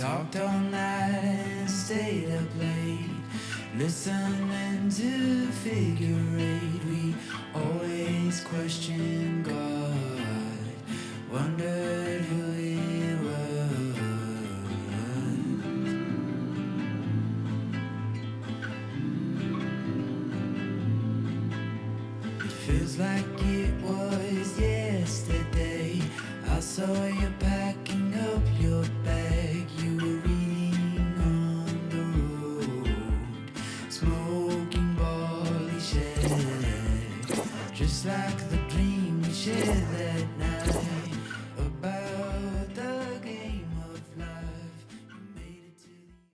talked all night and stayed up late, listening to figure eight. We always questioned God, wondered who He was. It feels like you